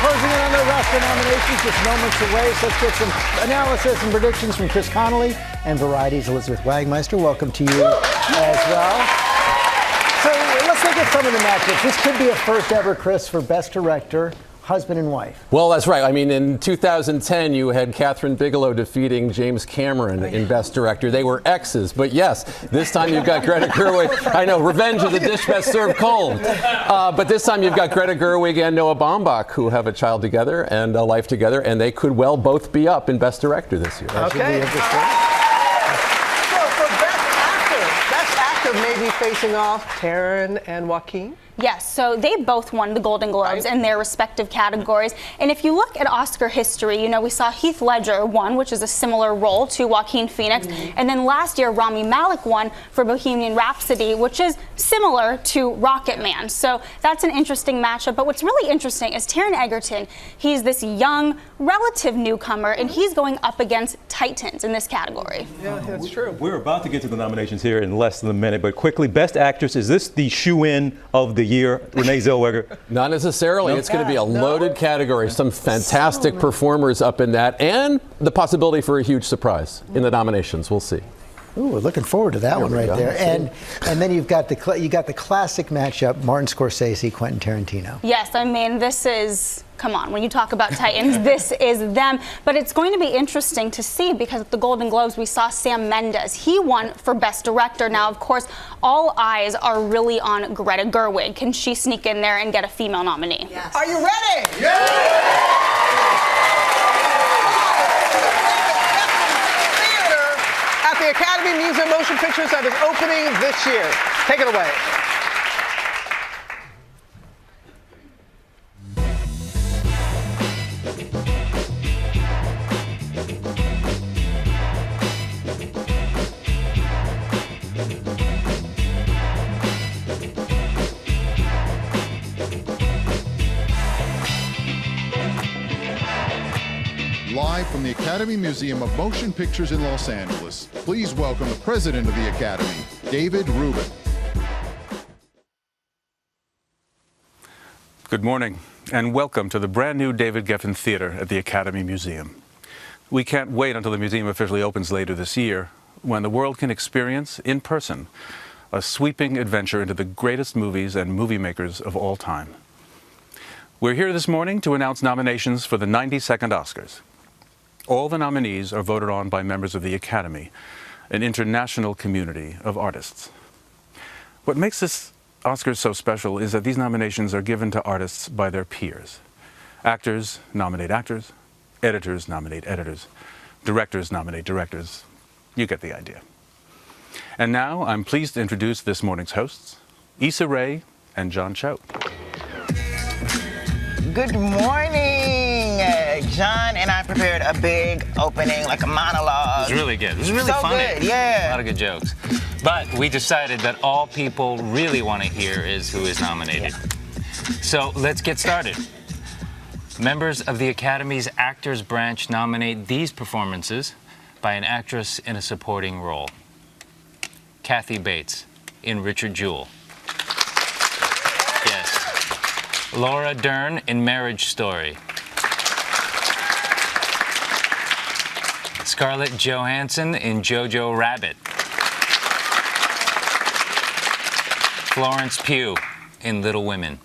closing in on the rest of nominations, just moments away. So let's get some analysis and predictions from Chris Connolly and Variety's Elizabeth Wagmeister. Welcome to you as well. So let's look at some of the matchups. This could be a first ever, Chris, for Best Director, husband and wife. Well, that's right. I mean, in 2010, you had Catherine Bigelow defeating James Cameron in Best Director. They were exes, but yes, this time you've got Greta Gerwig. I know, revenge of the dish best served cold. But this time you've got Greta Gerwig and Noah Baumbach, who have a child together and a life together, and they could well both be up in Best Director this year. That should be interesting. So for Best Actor may be facing off Taron and Joaquin. Yes, so they both won the Golden Globes in their respective categories. And if you look at Oscar history, you know, we saw Heath Ledger won, which is a similar role to Joaquin Phoenix. And then last year, Rami Malek won for Bohemian Rhapsody, which is similar to Rocket Man. So that's an interesting matchup. But what's really interesting is Taron Egerton. He's this young, relative newcomer, and he's going up against Titans in this category. Yeah, that's true. We're about to get to the nominations here in less than a minute, but quickly, Best Actress, is this the shoe-in of the year, Renee Zellweger? Not necessarily. It's going to be a loaded category. Some fantastic performers up in that, and the possibility for a huge surprise in the nominations. We'll see. Ooh, we're looking forward to that one right there. And then you've got the classic matchup, Martin Scorsese, Quentin Tarantino. Yes, I mean, this is, come on, when you talk about Titans, this is them. But it's going to be interesting to see because at the Golden Globes, we saw Sam Mendes. He won for Best Director. Now, of course, all eyes are really on Greta Gerwig. Can she sneak in there and get a female nominee? Yes. Are you ready? Yeah! The Academy Museum Motion Pictures that is opening this year. Take it away. Live from the Academy Museum of Motion Pictures in Los Angeles, please welcome the President of the Academy, David Rubin. Good morning, and welcome to the brand new David Geffen Theater at the Academy Museum. We can't wait until the museum officially opens later this year, when the world can experience, in person, a sweeping adventure into the greatest movies and movie makers of all time. We're here this morning to announce nominations for the 92nd Oscars. All the nominees are voted on by members of the Academy, an international community of artists. What makes this Oscars so special is that these nominations are given to artists by their peers. Actors nominate actors, editors nominate editors, directors nominate directors. You get the idea. And now I'm pleased to introduce this morning's hosts, Issa Rae and John Cho. Good morning. John and I prepared a big opening, like a monologue. It was really good. It was really so funny. Good, yeah. A lot of good jokes. But we decided that all people really want to hear is who is nominated. So let's get started. Members of the Academy's Actors Branch nominate these performances by an actress in a supporting role. Kathy Bates in Richard Jewell. Yes. Laura Dern in Marriage Story. Scarlett Johansson in Jojo Rabbit. Florence Pugh in Little Women.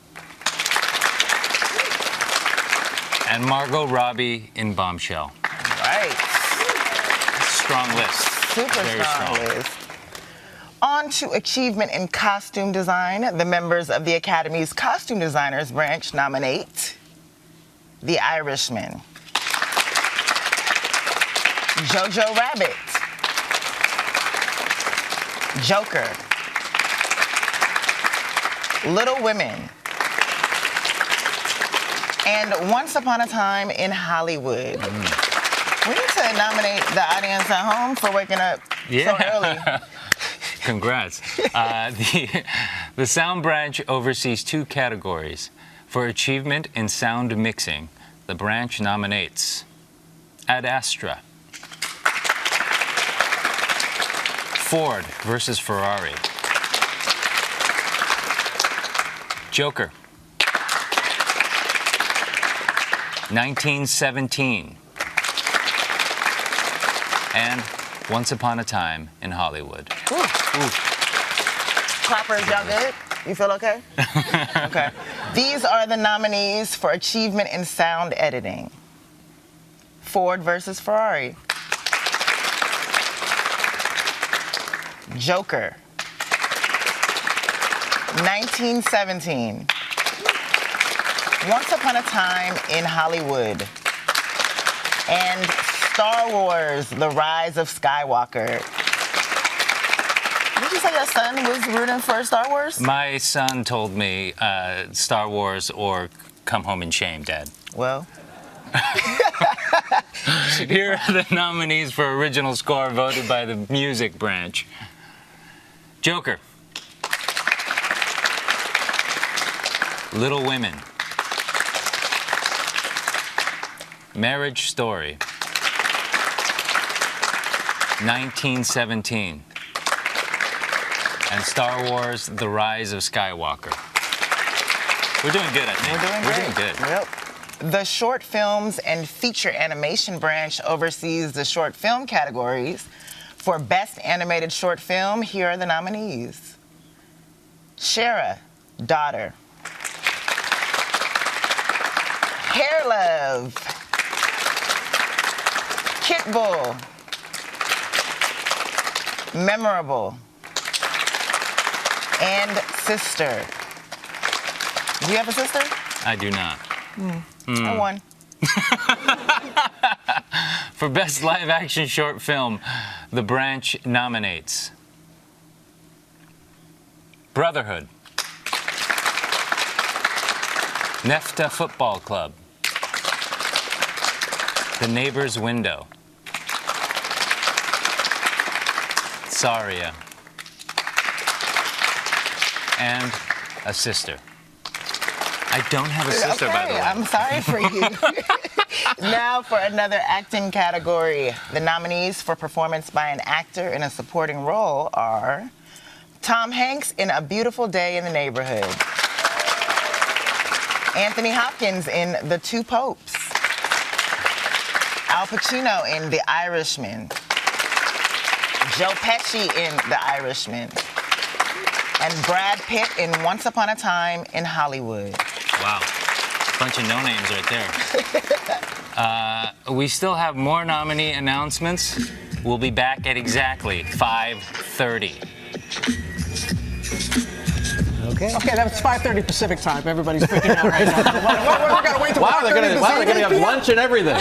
And Margot Robbie in Bombshell. Right. Strong list. Super Very strong list. On to achievement in costume design. The members of the Academy's Costume Designers Branch nominate The Irishman, Jojo Rabbit, Joker, Little Women, and Once Upon a Time in Hollywood. We need to nominate the audience at home for waking up so early. Congrats. The Sound Branch oversees 2 categories. For achievement in sound mixing, the branch nominates Ad Astra, Ford versus Ferrari, Joker, 1917. And Once Upon a Time in Hollywood. Ooh. Clappers, y'all good? You feel okay? Okay. These are the nominees for Achievement in Sound Editing. Ford versus Ferrari. Joker. 1917. Once Upon a Time in Hollywood. And Star Wars, The Rise of Skywalker. Did you say your son was rooting for Star Wars? My son told me Star Wars or Come Home in Shame, Dad. Well. Here are the nominees for original score voted by the music branch. Joker. Little Women. Marriage Story. 1917. And Star Wars, The Rise of Skywalker. We're doing good, I think. We're doing good. Yep. The Short Films and Feature Animation branch oversees the short film categories. For Best Animated Short Film, here are the nominees. Shara, Daughter. Hair Love. Kit Bull. Memorable. And Sister. Do you have a sister? I do not. I won. For Best Live Action Short Film, the branch nominates Brotherhood, Nefta Football Club, The Neighbor's Window, Saria, and A Sister. I don't have a sister, by the way. I'm sorry for you. Now for another acting category. The nominees for performance by an actor in a supporting role are Tom Hanks in A Beautiful Day in the Neighborhood, Anthony Hopkins in The Two Popes, Al Pacino in The Irishman, Joe Pesci in The Irishman, and Brad Pitt in Once Upon a Time in Hollywood. Wow. Bunch of no-names right there. We still have more nominee announcements. We'll be back at exactly 5:30. Okay. Okay, that's 5:30 Pacific time. Everybody's freaking out right now. We're going to wait till Wow, they're going to have lunch and everything.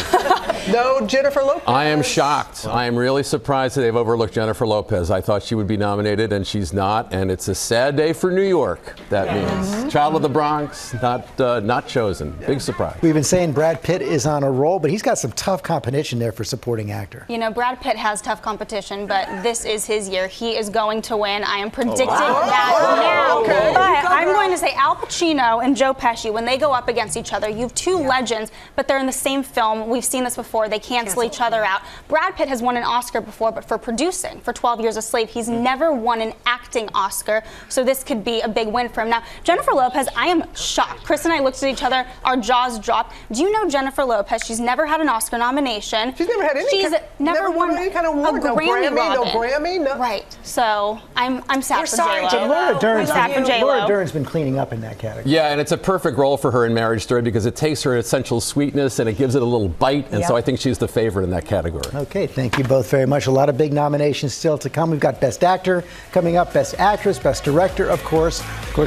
No Jennifer Lopez. I am shocked. I am really surprised that they've overlooked Jennifer Lopez. I thought she would be nominated, and she's not. And it's a sad day for New York. That means Child of the Bronx, not chosen. Big surprise. We've been saying Brad Pitt is on a roll, but he's got some tough competition there for supporting actor. You know, Brad Pitt has tough competition, but this is his year. He is going to win. I am predicting that now. Okay. But I'm going to say Al Pacino and Joe Pesci, when they go up against each other, you have two legends, but they're in the same film. We've seen this before. They cancel each other out. Brad Pitt has won an Oscar before, but for producing, for 12 Years a Slave. He's never won an acting Oscar, so this could be a big win for him. Now, Jennifer Lopez, I am shocked. Chris and I looked at each other, our jaws dropped. Do you know Jennifer Lopez? She's never had an Oscar nomination. She's never had any. She's never won any kind of award. a Grammy. No Grammy. No. Right. So I'm sad for But J-Lo. Laura Sad for J-Lo. Dern's been cleaning up in that category. Yeah, and it's a perfect role for her in Marriage Story because it takes her essential sweetness and it gives it a little bite, and so I think she's the favorite in that category. Okay, thank you both very much. A lot of big nominations still to come. We've got Best Actor coming up, Best Actress, Best Director, of course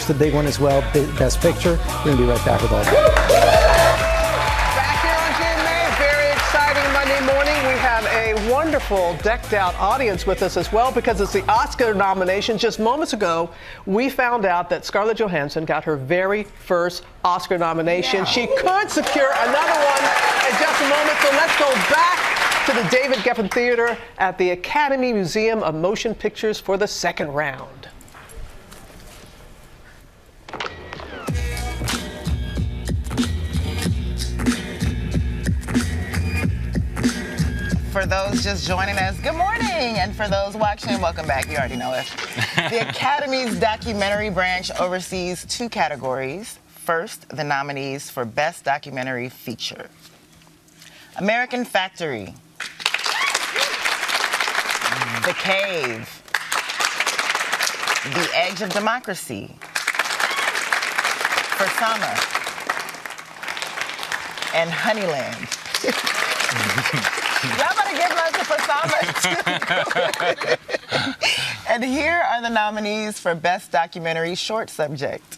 the big one as well, Best Picture. We're going to be right back with all that. Back here on GMA, very exciting Monday morning. We have a wonderful decked out audience with us as well because it's the Oscar nomination. Just moments ago, we found out that Scarlett Johansson got her very first Oscar nomination. She could secure another one in just a moment. So let's go back to the David Geffen Theater at the Academy Museum of Motion Pictures for the second round. For those just joining us, good morning. And for those watching, welcome back. You already know it. The Academy's documentary branch oversees two categories: First, the nominees for Best Documentary Feature. American Factory, The Cave, The Edge of Democracy, Forsama, and Honeyland. Y'all better give love to Forsama. And here are the nominees for Best Documentary Short Subject.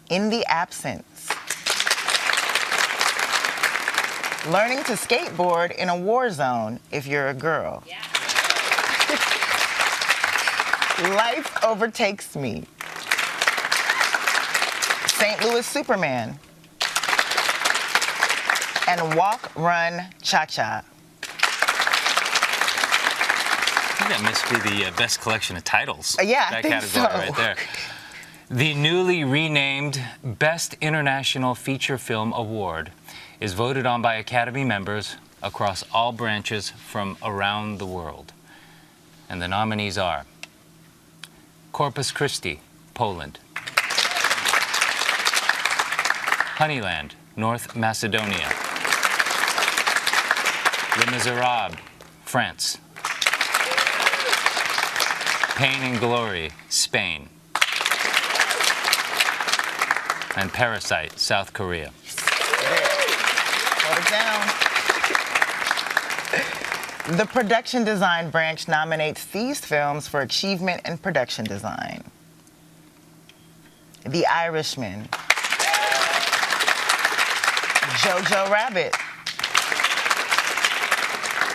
In the Absence. Learning to skateboard in a war zone if you're a girl. Yeah. Life Overtakes Me. St. Louis Superman. And Walk, Run, Cha-Cha. I think that must be the best collection of titles. Yeah, that I think category so. right there. The newly renamed Best International Feature Film Award is voted on by Academy members across all branches from around the world. And the nominees are Corpus Christi, Poland. Honeyland, North Macedonia. Les Miserables, France. Pain and Glory, Spain. And Parasite, South Korea. Hold it down. The Production Design branch nominates these films for achievement in production design. The Irishman. Jojo Rabbit.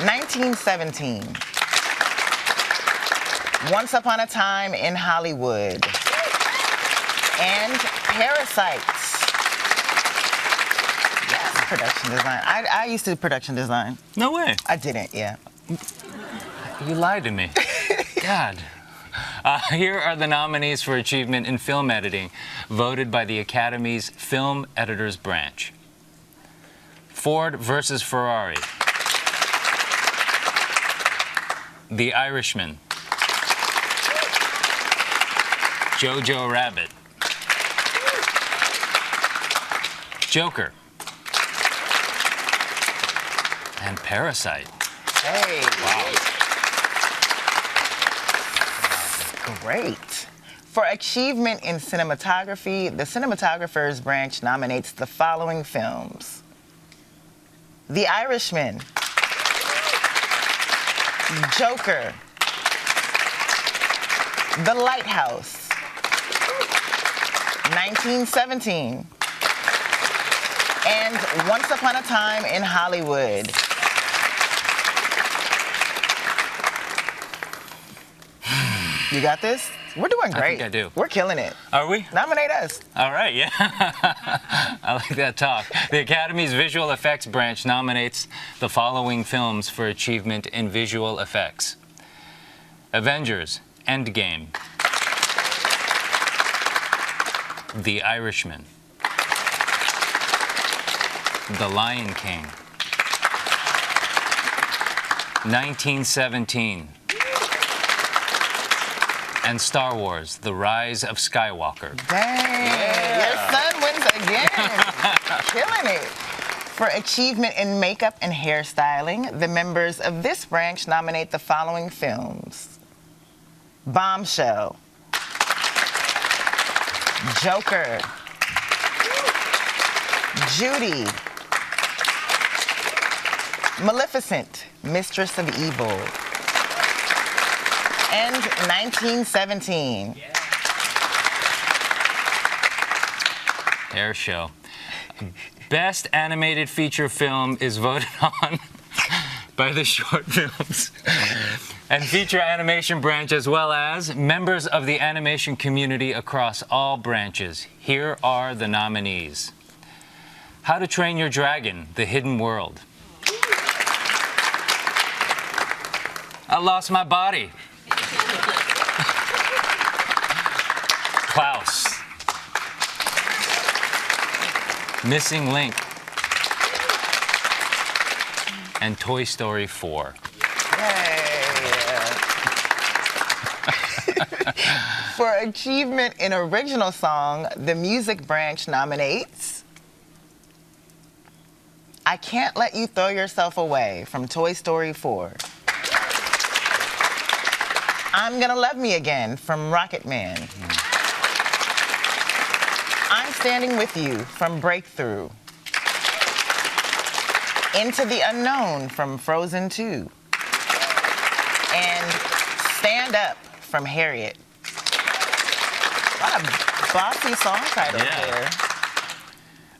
1917. Once Upon a Time in Hollywood. And Parasite. Yes, production design. I used to do production design. No way. I didn't, yeah. You lied to me. God. Here are the nominees for achievement in film editing, voted by the Academy's Film Editors Branch. Ford versus Ferrari. The Irishman. Jojo Rabbit. Joker. And Parasite. Hey. Wow. Great. For achievement in cinematography, the Cinematographers branch nominates the following films. The Irishman. Joker. The Lighthouse. 1917. And Once Upon a Time in Hollywood. You got this? We're doing great. I think I do. We're killing it. Are we? Nominate us. All right, yeah. I like that talk. The Academy's Visual Effects branch nominates the following films for achievement in visual effects. Avengers, Endgame. The Irishman. The Lion King. 1917. And Star Wars, The Rise of Skywalker. Dang, your son wins again. Killing it. For achievement in makeup and hairstyling, the members of this branch nominate the following films. Bombshell. Joker. Judy. Maleficent, Mistress of Evil. And 1917. Air show. Best animated feature film is voted on by the short films and feature animation branch, as well as members of the animation community across all branches. Here are the nominees. How to Train Your Dragon, The Hidden World. I Lost My Body. Klaus. Missing Link. And Toy Story 4. For achievement in original song, the music branch nominates I Can't Let You Throw Yourself Away from Toy Story 4. I'm Gonna Love Me Again from Rocket Man. I'm Standing With You from Breakthrough. Into the Unknown from Frozen 2. And Stand Up from Harriet. A lot of bossy song titles there.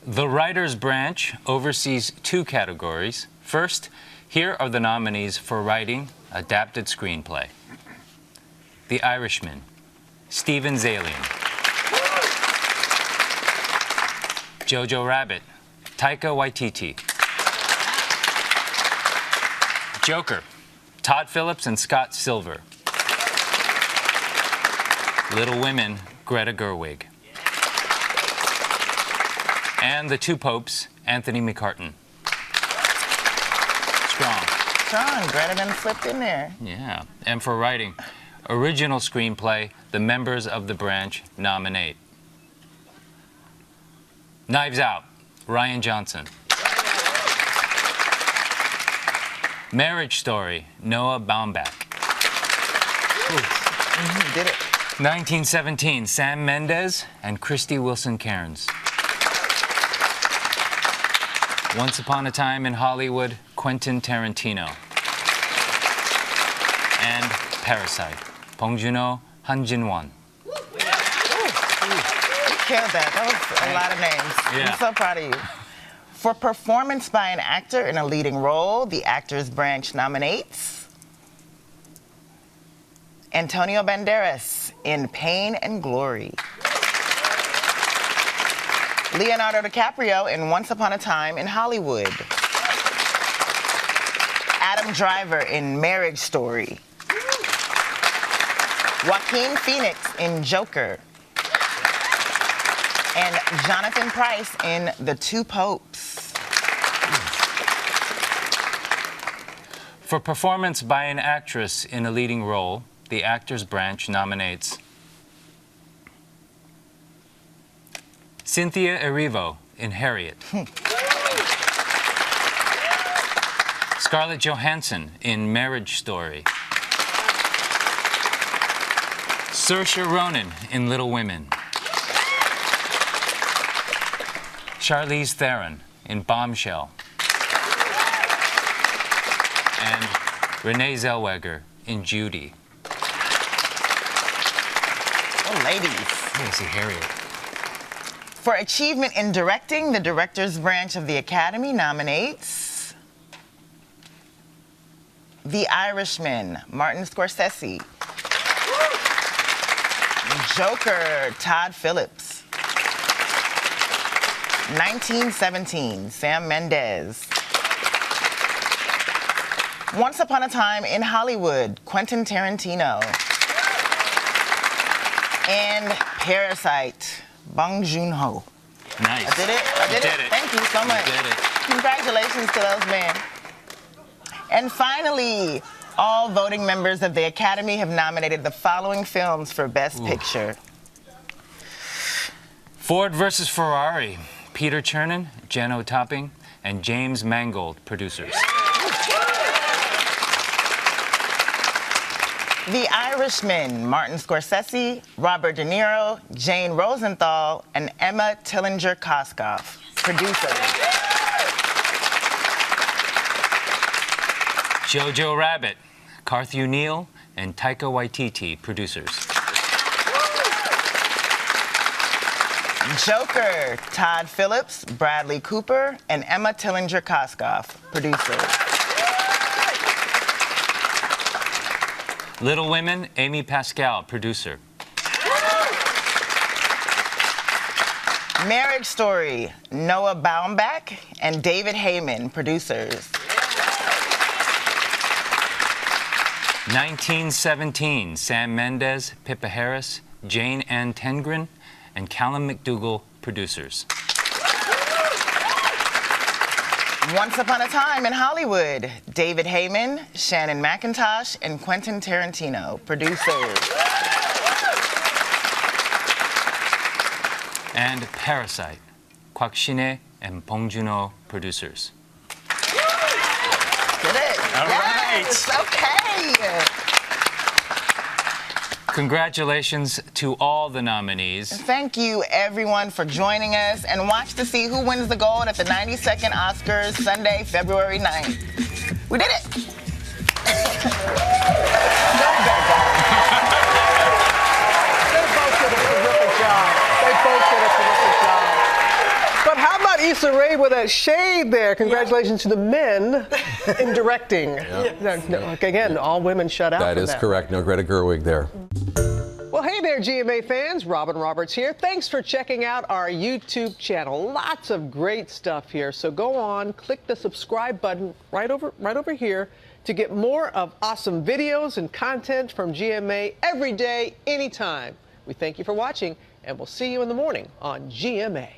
The Writers Branch oversees 2 categories. First, here are the nominees for writing adapted screenplay. The Irishman, Steven Zaillian. Jojo Rabbit, Taika Waititi. Joker, Todd Phillips and Scott Silver. Little Women, Greta Gerwig. And The Two Popes, Anthony McCartan. Strong. Greta done slipped in there. Yeah. And for writing original screenplay, the members of the branch nominate Knives Out, Rian Johnson. Marriage Story, Noah Baumbach. Did it. 1917, Sam Mendes and Christy Wilson Cairns. Once Upon a Time in Hollywood, Quentin Tarantino. And Parasite, Bong Joon-ho, Han Jin-won. You killed that. That was a lot of names. Yeah. I'm so proud of you. For performance by an actor in a leading role, the Actors Branch nominates Antonio Banderas in Pain and Glory. Leonardo DiCaprio in Once Upon a Time in Hollywood. Adam Driver in Marriage Story. Joaquin Phoenix in Joker. And Jonathan Pryce in The Two Popes. For performance by an actress in a leading role, the Actors Branch nominates Cynthia Erivo in Harriet. Scarlett Johansson in Marriage Story. Saoirse Ronan in Little Women. Charlize Theron in Bombshell. And Renee Zellweger in Judy. Oh, ladies. I see Harriet. For achievement in directing, the Directors Branch of the Academy nominates The Irishman, Martin Scorsese. Joker, Todd Phillips. 1917, Sam Mendes. Once Upon a Time in Hollywood, Quentin Tarantino. And Parasite, Bong Joon-ho. Nice. I did it. I did it. Thank you so much. You did it. Congratulations to those men. And finally, all voting members of the Academy have nominated the following films for Best Picture. Ford versus Ferrari, Peter Chernin, Jenno Topping, and James Mangold, producers. The Irishman, Martin Scorsese, Robert De Niro, Jane Rosenthal, and Emma Tillinger-Koskoff, producers. Jojo Rabbit, Carthew Neal, and Taika Waititi, producers. Joker, Todd Phillips, Bradley Cooper, and Emma Tillinger-Koskoff, producers. Little Women, Amy Pascal, producer. Marriage Story, Noah Baumbach and David Heyman, producers. 1917, Sam Mendes, Pippa Harris, Jane Ann Tengren, and Callum McDougall, producers. Once Upon a Time in Hollywood, David Heyman, Shannon McIntosh, and Quentin Tarantino, producers. And Parasite, Kwak Shin-hye and Bong Joon-ho, producers. Did it? All yes, right. Okay. Congratulations to all the nominees. Thank you, everyone, for joining us. And watch to see who wins the gold at the 92nd Oscars, Sunday, February 9th. We did it. They both did a terrific job. They both did a terrific job. But how about Issa Rae with that shade there? Congratulations to the men in directing. Again, all women shut out. That is correct. No Greta Gerwig there. Well, hey there, GMA fans. Robin Roberts here. Thanks for checking out our YouTube channel. Lots of great stuff here. So go on, click the subscribe button right over here to get more of awesome videos and content from GMA every day, anytime. We thank you for watching, and we'll see you in the morning on GMA.